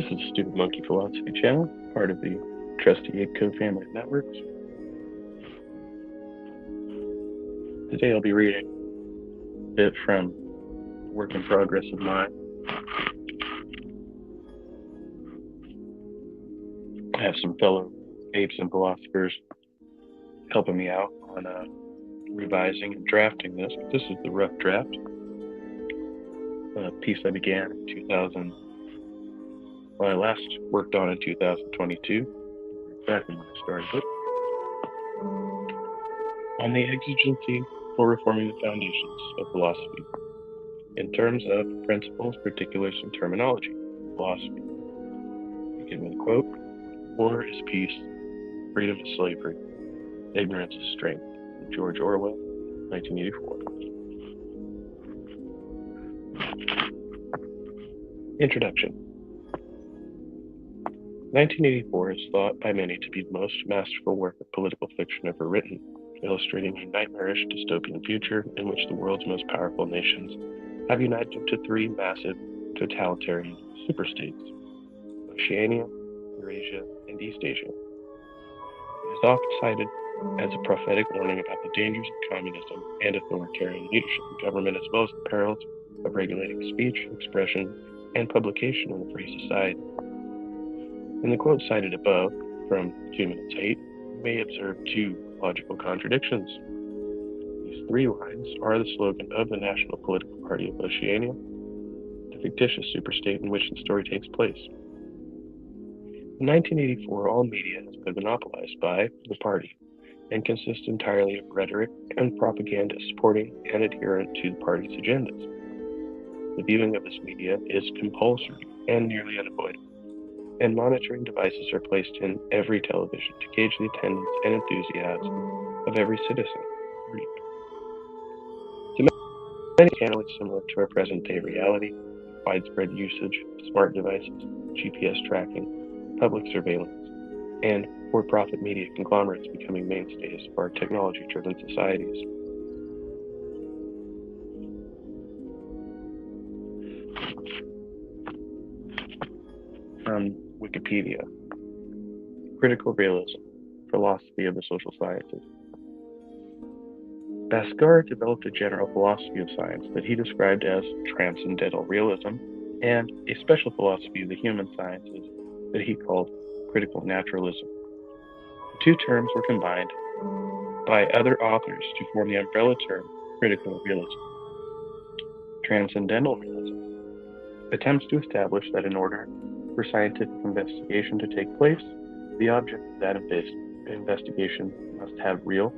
This is Student Monkey Philosophy Channel, part of the Trusty Ape Co family of networks. Today I'll be reading a bit from Work in Progress of mine. I have some fellow apes and philosophers helping me out on revising and drafting this. This is the rough draft. A piece I began in 2000. Well, I last worked on in 2022, exactly when I started it. On the exigency for reforming the foundations of philosophy, in terms of principles, particulars, and terminology. Philosophy. Begin with a quote: "War is peace, freedom is slavery, ignorance is strength." George Orwell, 1984. Introduction. 1984 is thought by many to be the most masterful work of political fiction ever written, illustrating a nightmarish dystopian future in which the world's most powerful nations have united into three massive totalitarian superstates: Oceania, Eurasia, and East Asia. It is often cited as a prophetic warning about the dangers of communism and authoritarian leadership in government, as well as the perils of regulating speech, expression, and publication in a free society. In the quote cited above, from 2 Minutes 8, you may observe two logical contradictions. These three lines are the slogan of the National Political Party of Oceania, the fictitious superstate in which the story takes place. In 1984, all media has been monopolized by the party and consists entirely of rhetoric and propaganda supporting and adherent to the party's agendas. The viewing of this media is compulsory and nearly unavoidable, and monitoring devices are placed in every television to gauge the attendance and enthusiasm of every citizen. To many, it's generally similar to our present-day reality: widespread usage of smart devices, GPS tracking, public surveillance, and for-profit media conglomerates becoming mainstays of our technology-driven societies. Wikipedia. Critical realism, philosophy of the social sciences. Bhaskar developed a general philosophy of science that he described as transcendental realism, and a special philosophy of the human sciences that he called critical naturalism. The two terms were combined by other authors to form the umbrella term critical realism. Transcendental realism attempts to establish that in order for scientific investigation to take place, the object of that investigation must have real,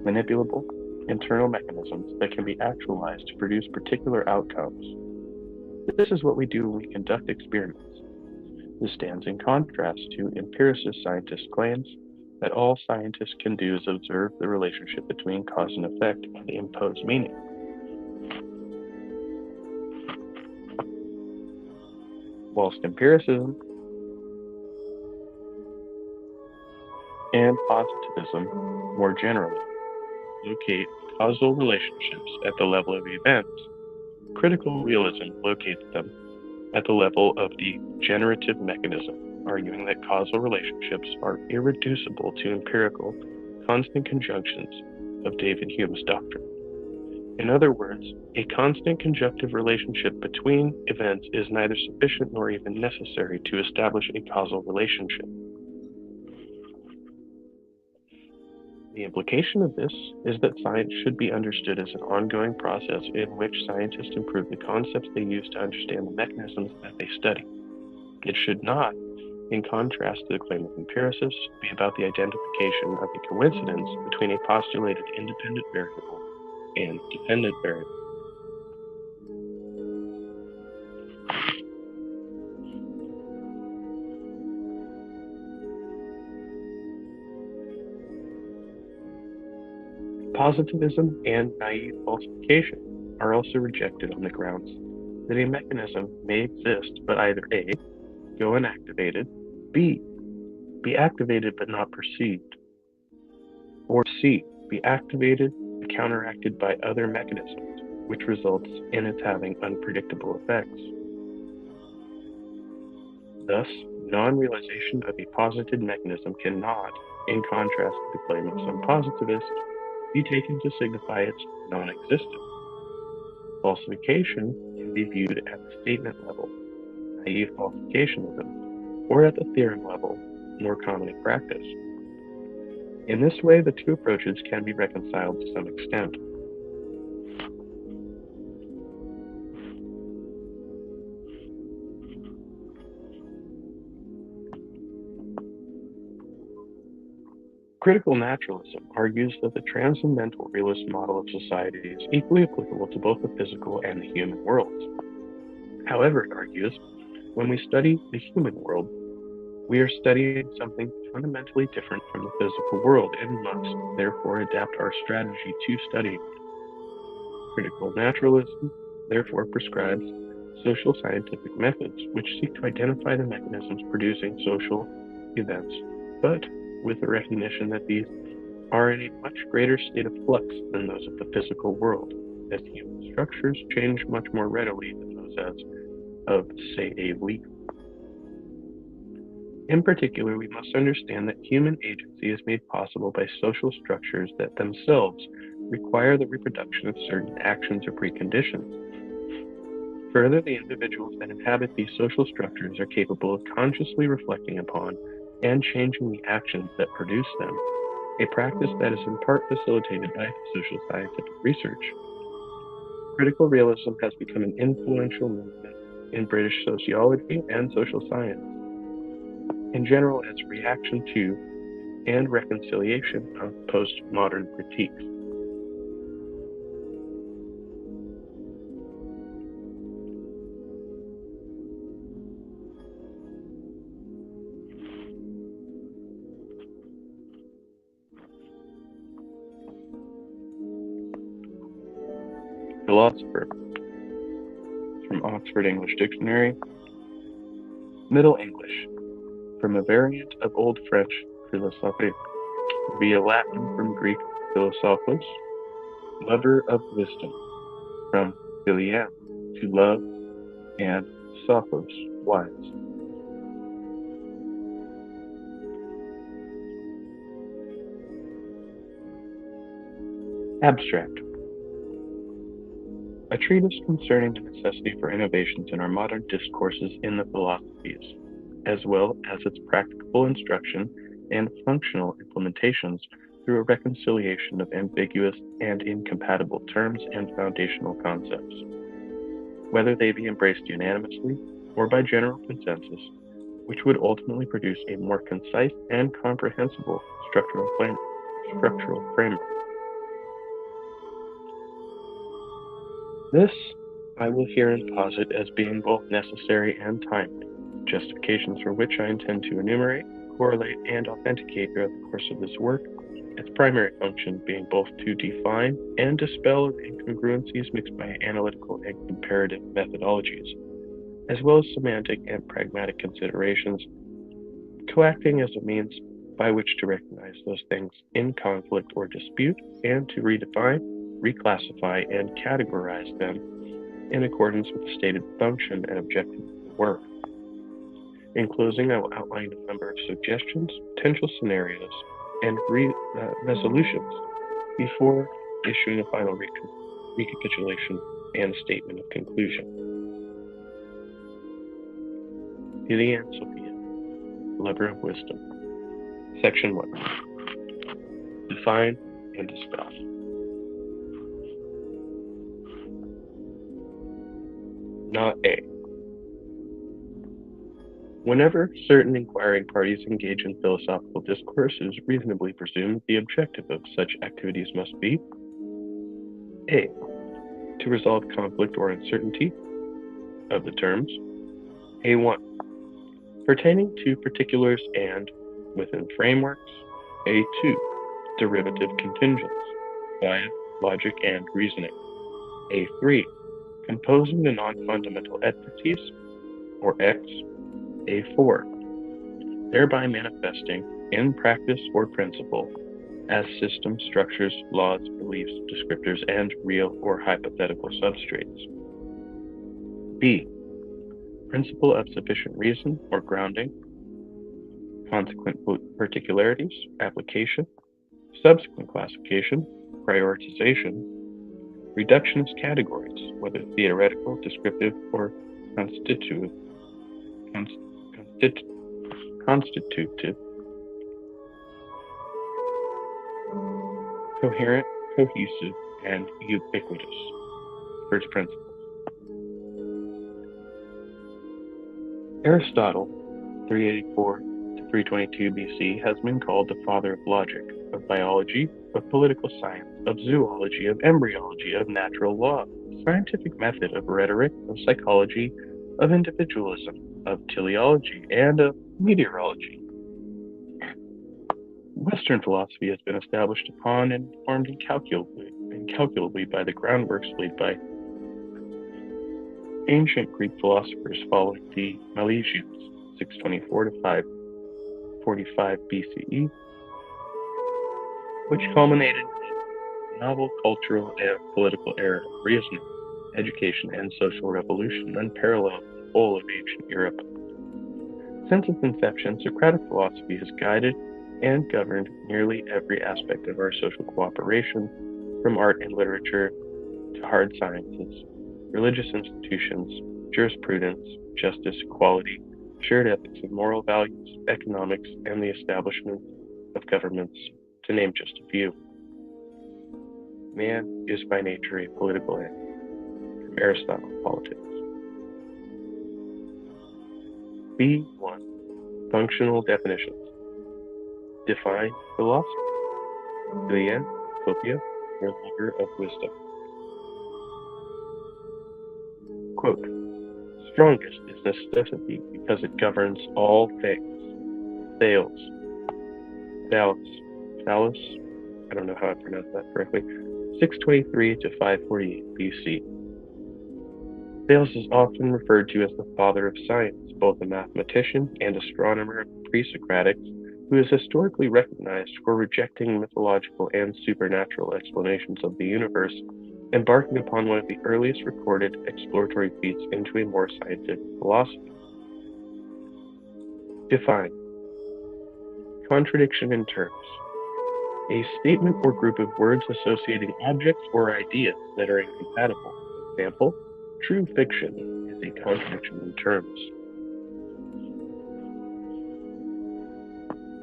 manipulable, internal mechanisms that can be actualized to produce particular outcomes. This is what we do when we conduct experiments. This stands in contrast to empiricist scientists' claims that all scientists can do is observe the relationship between cause and effect and impose meaning. Whilst empiricism and positivism, more generally, locate causal relationships at the level of events, critical realism locates them at the level of the generative mechanism, arguing that causal relationships are irreducible to empirical, constant conjunctions of David Hume's doctrine. In other words, a constant conjunctive relationship between events is neither sufficient nor even necessary to establish a causal relationship. The implication of this is that science should be understood as an ongoing process in which scientists improve the concepts they use to understand the mechanisms that they study. It should not, in contrast to the claim of empiricists, be about the identification of a coincidence between a postulated independent variable and dependent variable. Positivism and naive falsification are also rejected on the grounds that a mechanism may exist but either A, go inactivated, B, be activated but not perceived, or C, be activated and counteracted by other mechanisms, which results in its having unpredictable effects. Thus, non-realization of a posited mechanism cannot, in contrast to the claim of some positivists, be taken to signify its non-existence. Falsification can be viewed at the statement level, i.e. falsificationism, or at the theorem level, more common in practice. In this way, the two approaches can be reconciled to some extent. Critical naturalism argues that the transcendental realist model of society is equally applicable to both the physical and the human worlds. However, it argues, when we study the human world, we are studying something fundamentally different from the physical world and must therefore adapt our strategy to studying it. Critical naturalism therefore prescribes social scientific methods which seek to identify the mechanisms producing social events, but with the recognition that these are in a much greater state of flux than those of the physical world, as human structures change much more readily than those of, say, a leaf. In particular, we must understand that human agency is made possible by social structures that themselves require the reproduction of certain actions or preconditions. Further, the individuals that inhabit these social structures are capable of consciously reflecting upon and changing the actions that produce them, a practice that is in part facilitated by social scientific research. Critical realism has become an influential movement in British sociology and social science, in general as a reaction to and reconciliation of postmodern critiques. Philosopher, from Oxford English Dictionary. Middle English, from a variant of Old French philosophie, via Latin from Greek philosophos, lover of wisdom, from philien, to love, and sophos, wise. Abstract. A treatise concerning the necessity for innovations in our modern discourses in the philosophies, as well as its practicable instruction and functional implementations through a reconciliation of ambiguous and incompatible terms and foundational concepts. Whether they be embraced unanimously or by general consensus, which would ultimately produce a more concise and comprehensible structural framework. This I will herein posit as being both necessary and timely, justifications for which I intend to enumerate, correlate, and authenticate throughout the course of this work, its primary function being both to define and dispel incongruencies mixed by analytical and comparative methodologies, as well as semantic and pragmatic considerations, coacting as a means by which to recognize those things in conflict or dispute, and to redefine, reclassify, and categorize them in accordance with the stated function and objective of the work. In closing, I will outline a number of suggestions, potential scenarios, and resolutions before issuing a final recapitulation and statement of conclusion. Philien Sophia, lover of wisdom. Section 1. Define and dispel. Not A. Whenever certain inquiring parties engage in philosophical discourse, it is reasonably presumed the objective of such activities must be A. To resolve conflict or uncertainty of the terms. A1. Pertaining to particulars and, within frameworks. A2. Derivative contingents via logic and reasoning. A3. Composing the non-fundamental entities, or X. A4. Thereby manifesting, in practice or principle, as systems, structures, laws, beliefs, descriptors, and real or hypothetical substrates. B. principle of sufficient reason or grounding, consequent particularities, application, subsequent classification, prioritization, reductionist categories, whether theoretical, descriptive, or constitutive, constitutive, coherent, cohesive, and ubiquitous. First principle. Aristotle, 384 to 322 BC, has been called the father of logic, of biology, of political science, of zoology, of embryology, of natural law, of scientific method, of rhetoric, of psychology, of individualism, of teleology, and of meteorology. Western philosophy has been established upon and formed incalculably by the groundworks laid by ancient Greek philosophers following the Milesians, 624 to 545 BCE, which culminated in a novel cultural and political era of reasoning, education, and social revolution unparalleled in the whole of ancient Europe. Since its inception, Socratic philosophy has guided and governed nearly every aspect of our social cooperation, from art and literature to hard sciences, religious institutions, jurisprudence, justice, equality, shared ethics and moral values, economics, and the establishment of governments, to name just a few. Man is by nature a political animal. From Aristotle, Politics. B1. Functional definitions. Define philosophy. Philien, Philopia, or lover of wisdom. Quote, strongest is necessity because it governs all things. Thales, I don't know how I pronounced that correctly, 623 to 548 BC. Thales is often referred to as the father of science, both a mathematician and astronomer of the pre-Socratics, who is historically recognized for rejecting mythological and supernatural explanations of the universe, embarking upon one of the earliest recorded exploratory feats into a more scientific philosophy. Define. Contradiction in terms. A statement or group of words associating objects or ideas that are incompatible. Example, true fiction is a contradiction in terms.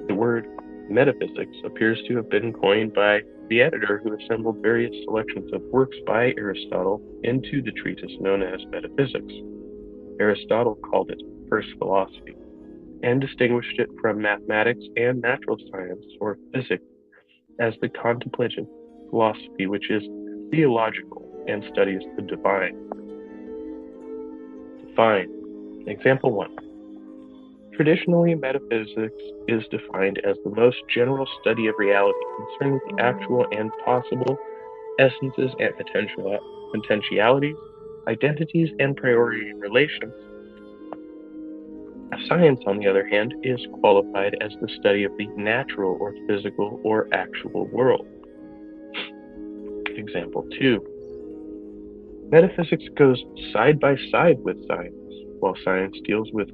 The word metaphysics appears to have been coined by the editor who assembled various selections of works by Aristotle into the treatise known as Metaphysics. Aristotle called it first philosophy, and distinguished it from mathematics and natural science, or physics, as the contemplative philosophy, which is theological and studies the divine. Define. Example 1. Traditionally, metaphysics is defined as the most general study of reality concerning the actual and possible essences and potentialities, identities, and priority relations. Science, on the other hand, is qualified as the study of the natural or physical or actual world. Example 2. Metaphysics goes side by side with science. While science deals with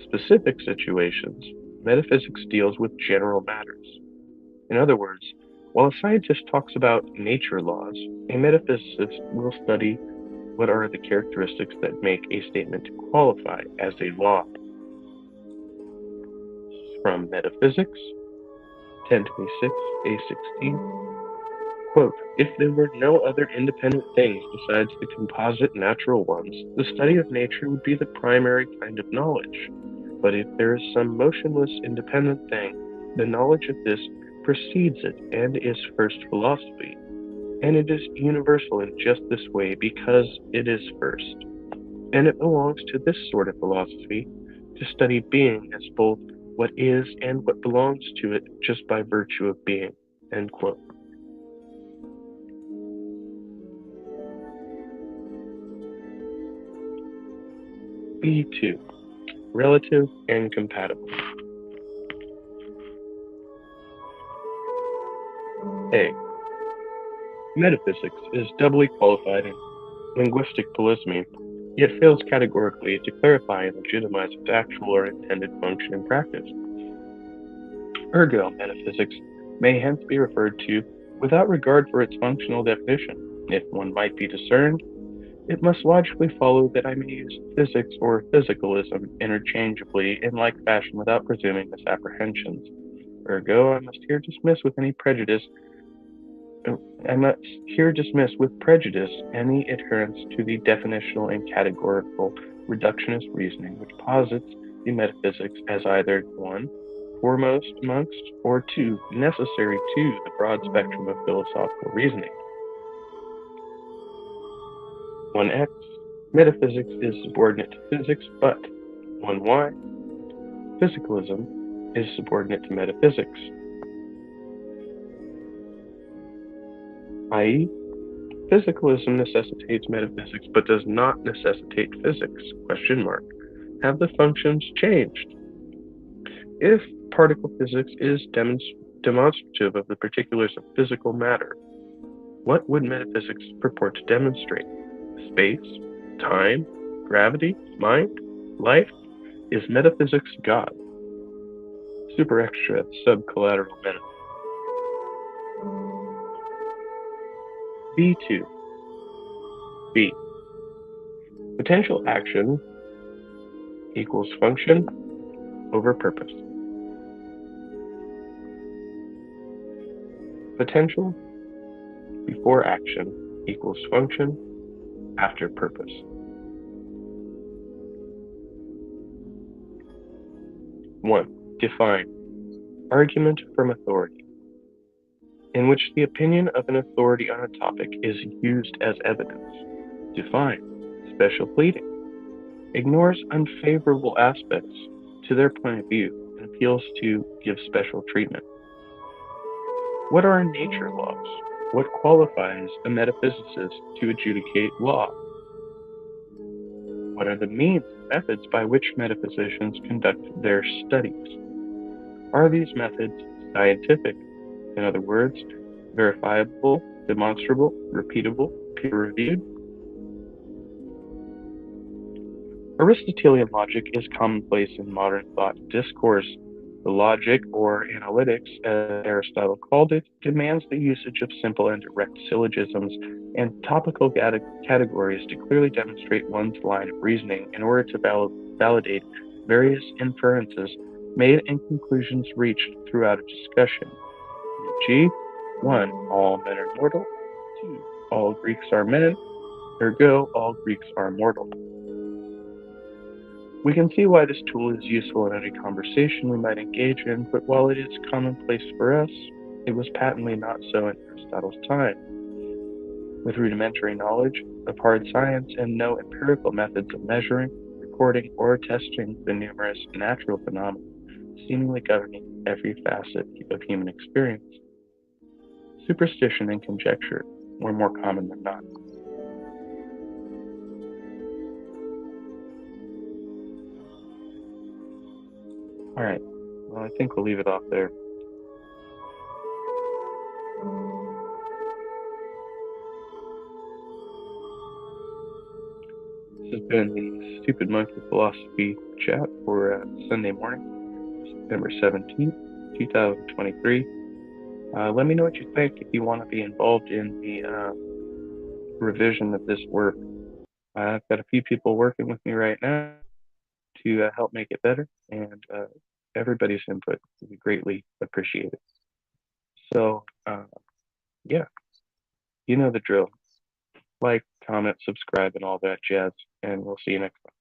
specific situations, metaphysics deals with general matters. In other words, while a scientist talks about nature laws, a metaphysicist will study what are the characteristics that make a statement qualify as a law. From Metaphysics, 1026, A16. Quote, if there were no other independent things besides the composite natural ones, the study of nature would be the primary kind of knowledge. But if there is some motionless independent thing, the knowledge of this precedes it and is first philosophy. And it is universal in just this way because it is first. And it belongs to this sort of philosophy to study being as both what is and what belongs to it just by virtue of being. End quote. B2. Relative and compatible. A. Metaphysics is doubly qualified in linguistic polysemy yet fails categorically to clarify and legitimize its actual or intended function in practice. Ergo, metaphysics may hence be referred to without regard for its functional definition. If one might be discerned, it must logically follow that I may use physics or physicalism interchangeably in like fashion without presuming misapprehensions. Ergo, I must here dismiss with prejudice any adherence to the definitional and categorical reductionist reasoning which posits the metaphysics as either one, foremost amongst, or two, necessary to the broad spectrum of philosophical reasoning. 1x, metaphysics is subordinate to physics, but 1y, physicalism is subordinate to metaphysics, i.e., physicalism necessitates metaphysics but does not necessitate physics? Question mark. Have the functions changed? If particle physics is demonstrative of the particulars of physical matter, what would metaphysics purport to demonstrate? Space? Time? Gravity? Mind? Life? Is metaphysics God? Super extra subcollateral meta. B2. B. Potential action equals function over purpose. Potential before action equals function after purpose. 1. Define. Argument from authority, in which the opinion of an authority on a topic is used as evidence. Define. Special pleading. Ignores unfavorable aspects to their point of view and appeals to give special treatment. What are nature laws? What qualifies a metaphysicist to adjudicate law? What are the means and methods by which metaphysicians conduct their studies? Are these methods scientific? In other words, verifiable, demonstrable, repeatable, peer-reviewed? Aristotelian logic is commonplace in modern thought discourse. The logic, or analytics, as Aristotle called it, demands the usage of simple and direct syllogisms and topical categories to clearly demonstrate one's line of reasoning in order to validate various inferences made and conclusions reached throughout a discussion. E.g., 1. All men are mortal. 2. All Greeks are men. Ergo, all Greeks are mortal. We can see why this tool is useful in any conversation we might engage in, but while it is commonplace for us, it was patently not so in Aristotle's time. With rudimentary knowledge of hard science and no empirical methods of measuring, recording, or testing the numerous natural phenomena seemingly governing every facet of human experience, superstition and conjecture were more common than not. All right, well, I think we'll leave it off there. This has been the Stupid Monkey Philosophy Chat for Sunday morning, September 17th, 2023. Let me know what you think if you want to be involved in the revision of this work. I've got a few people working with me right now to help make it better, and everybody's input will be greatly appreciated. So, yeah, you know the drill. Like, comment, subscribe, and all that jazz, and we'll see you next time.